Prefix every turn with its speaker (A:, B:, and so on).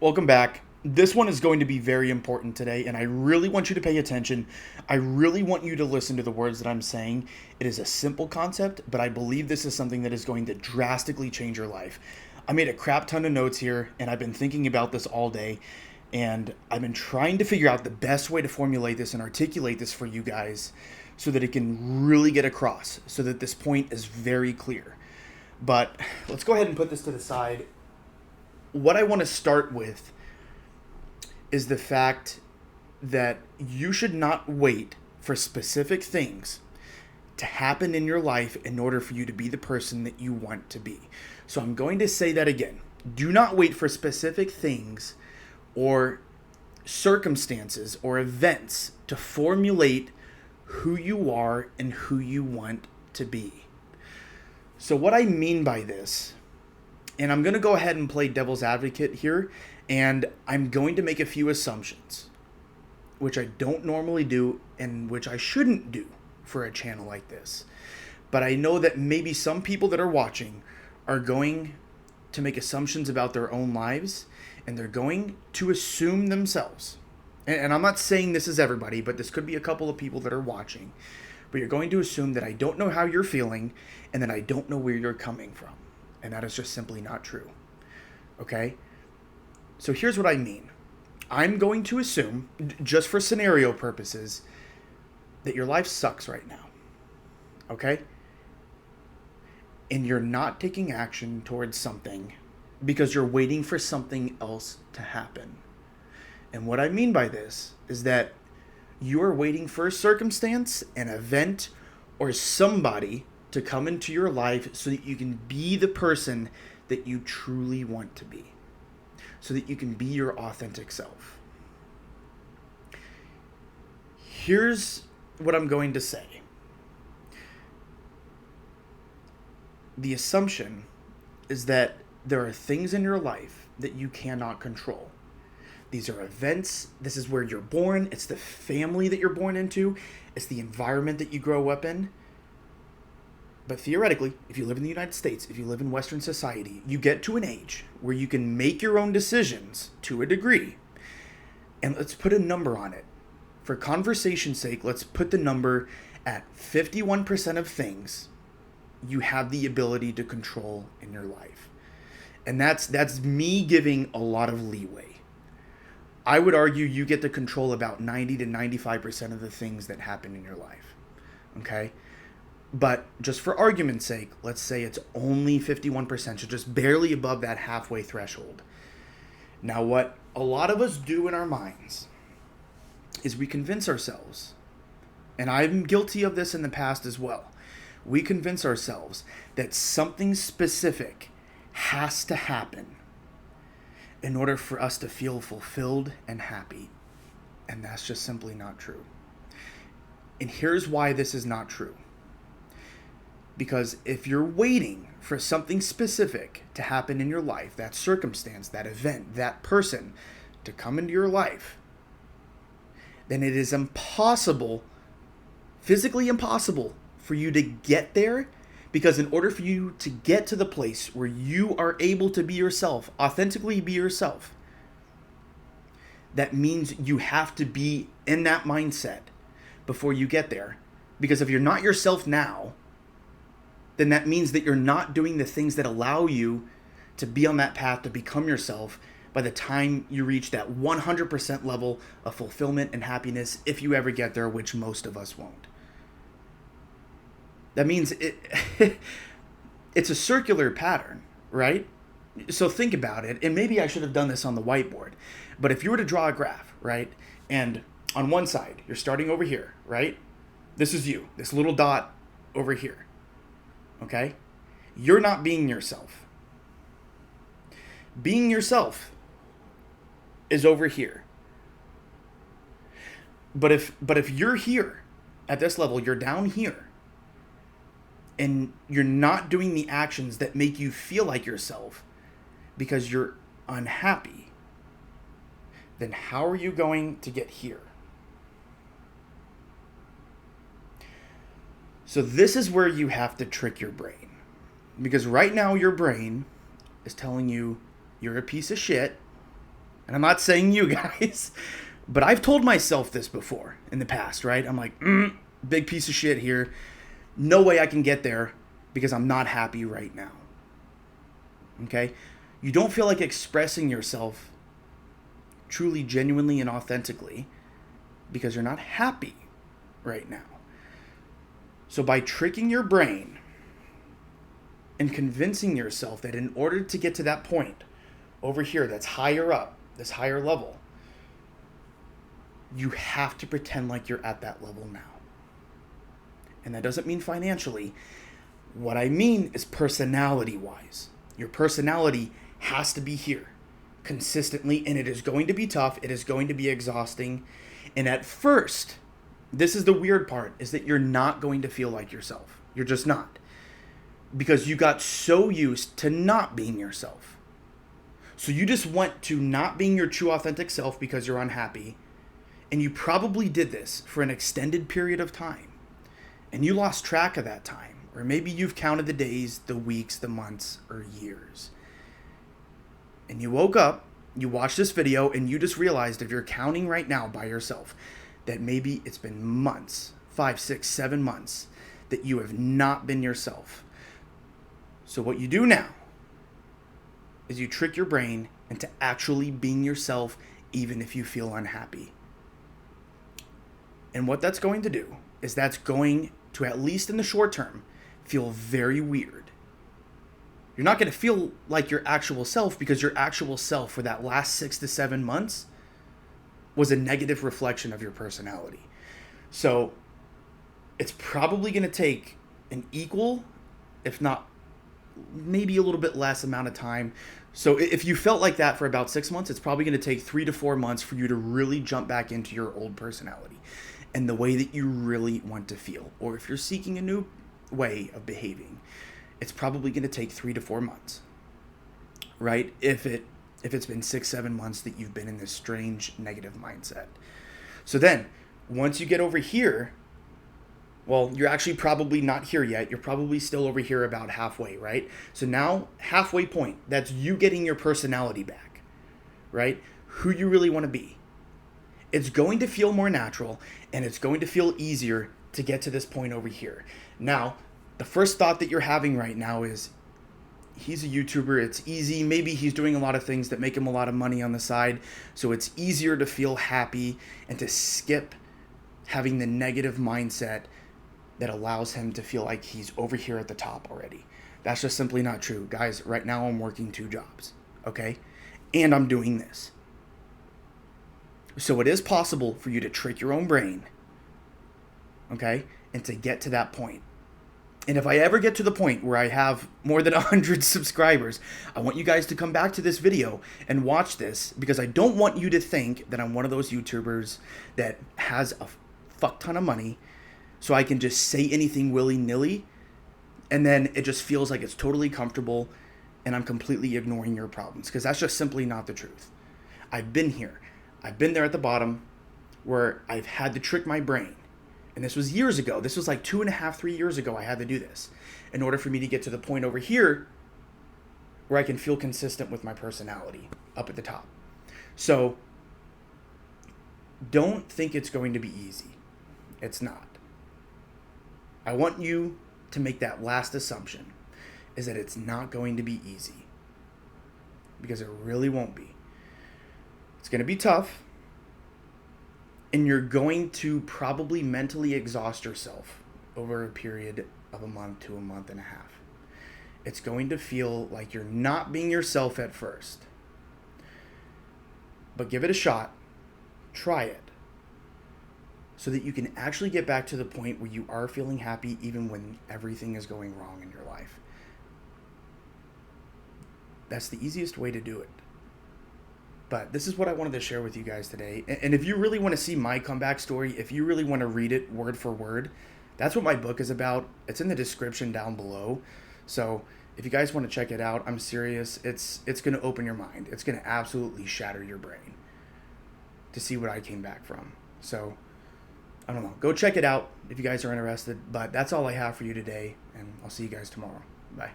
A: Welcome back. This one is going to be very important today, and I really want you to pay attention. I really want you to listen to the words that I'm saying. It is a simple concept, but I believe this is something that is going to drastically change your life. I made a crap ton of notes here, and I've been thinking about this all day, and I've been trying to figure out the best way to formulate this and articulate this for you guys so that it can really get across, so that this point is very clear. But let's go ahead and put this to the side. What I want to start with is the fact that you should not wait for specific things to happen in your life in order for you to be the person that you want to be. So I'm going to say that again. Do not wait for specific things or circumstances or events to formulate who you are and who you want to be. So what I mean by this, and I'm going to go ahead and play devil's advocate here, and I'm going to make a few assumptions, which I don't normally do and which I shouldn't do for a channel like this. But I know that maybe some people that are watching are going to make assumptions about their own lives, and they're going to assume themselves. And I'm not saying this is everybody, but this could be a couple of people that are watching. But you're going to assume that I don't know how you're feeling and that I don't know where you're coming from. And that is just simply not true. Okay? So here's what I mean. I'm going to assume, just for scenario purposes, that your life sucks right now. Okay? And you're not taking action towards something because you're waiting for something else to happen. And what I mean by this is that you are waiting for a circumstance, an event, or somebody to come into your life so that you can be the person that you truly want to be, so that you can be your authentic self. Here's what I'm going to say. The assumption is that there are things in your life that you cannot control. These are events. This is where you're born. It's the family that you're born into. It's the environment that you grow up in. But theoretically, if you live in the United States, if you live in Western society, you get to an age where you can make your own decisions to a degree. And let's put a number on it. For conversation's sake, let's put the number at 51% of things you have the ability to control in your life. And that's me giving a lot of leeway. I would argue you get to control about 90 to 95% of the things that happen in your life. Okay? But just for argument's sake, let's say it's only 51%, so just barely above that halfway threshold. Now, what a lot of us do in our minds is we convince ourselves, and I'm guilty of this in the past as well, we convince ourselves that something specific has to happen in order for us to feel fulfilled and happy. And that's just simply not true. And here's why this is not true. Because if you're waiting for something specific to happen in your life, that circumstance, that event, that person to come into your life, then it is impossible, physically impossible, for you to get there. Because in order for you to get to the place where you are able to be yourself, authentically be yourself, that means you have to be in that mindset before you get there. Because if you're not yourself now, then that means that you're not doing the things that allow you to be on that path to become yourself by the time you reach that 100% level of fulfillment and happiness, if you ever get there, which most of us won't. That means it's a circular pattern, right? So think about it, and maybe I should have done this on the whiteboard, but if you were to draw a graph, right, and on one side, you're starting over here, right? This is you, this little dot over here. Okay? You're not being yourself. Being yourself is over here. But if you're here at this level, you're down here, and you're not doing the actions that make you feel like yourself because you're unhappy, then how are you going to get here? So this is where you have to trick your brain. Because right now your brain is telling you you're a piece of shit, And I'm not saying you guys, but I've told myself this before in the past, right? I'm like, big piece of shit here. No way I can get there because I'm not happy right now. Okay? You don't feel like expressing yourself truly, genuinely, and authentically because you're not happy right now. So by tricking your brain and convincing yourself that in order to get to that point over here that's higher up, this higher level, you have to pretend like you're at that level now. And that doesn't mean financially. What I mean is personality-wise. Your personality has to be here consistently, and it is going to be tough. It is going to be exhausting. And at first, this is the weird part, is that you're not going to feel like yourself. You're just not. Because you got so used to not being yourself. So you just went to not being your true authentic self because you're unhappy. And you probably did this for an extended period of time. And you lost track of that time. Or maybe you've counted the days, the weeks, the months, or years. And you woke up, you watched this video, and you just realized, if you're counting right now by yourself, that maybe it's been months, 5, 6, 7 months, that you have not been yourself. So what you do now is you trick your brain into actually being yourself, even if you feel unhappy. And what that's going to do is that's going to, at least in the short term, feel very weird. You're not going to feel like your actual self, because your actual self for that last 6 to 7 months was a negative reflection of your personality. So it's probably going to take an equal, if not maybe a little bit less amount of time. So if you felt like that for about 6 months, it's probably going to take 3 to 4 months for you to really jump back into your old personality and the way that you really want to feel. Or if you're seeking a new way of behaving, it's probably going to take 3 to 4 months, right? If it's been 6, 7 months that you've been in this strange negative mindset. So then once you get over here, well, you're actually probably not here yet. You're probably still over here about halfway, right? So now, halfway point, that's you getting your personality back, right? Who you really want to be. It's going to feel more natural, and it's going to feel easier to get to this point over here. Now, the first thought that you're having right now is, he's a YouTuber, it's easy. Maybe he's doing a lot of things that make him a lot of money on the side, so it's easier to feel happy and to skip having the negative mindset that allows him to feel like he's over here at the top already. That's just simply not true. Guys, right now I'm working 2 jobs, okay? And I'm doing this. So it is possible for you to trick your own brain, okay? And to get to that point. And if I ever get to the point where I have more than 100 subscribers, I want you guys to come back to this video and watch this, because I don't want you to think that I'm one of those YouTubers that has a fuck ton of money so I can just say anything willy-nilly, and then it just feels like it's totally comfortable and I'm completely ignoring your problems, because that's just simply not the truth. I've been here. I've been there at the bottom where I've had to trick my brain. And this was years ago. This was like 2.5, 3 years ago I had to do this in order for me to get to the point over here where I can feel consistent with my personality up at the top. So don't think it's going to be easy. It's not. I want you to make that last assumption, is that it's not going to be easy, because it really won't be. It's going to be tough, and you're going to probably mentally exhaust yourself over a period of a month to a month and a half. It's going to feel like you're not being yourself at first, but give it a shot. Try it, so that you can actually get back to the point where you are feeling happy even when everything is going wrong in your life. That's the easiest way to do it. But this is what I wanted to share with you guys today. And if you really want to see my comeback story, if you really want to read it word for word, that's what my book is about. It's in the description down below. So if you guys want to check it out, I'm serious. It's going to open your mind. It's going to absolutely shatter your brain to see what I came back from. So I don't know. Go check it out if you guys are interested. But that's all I have for you today, and I'll see you guys tomorrow. Bye.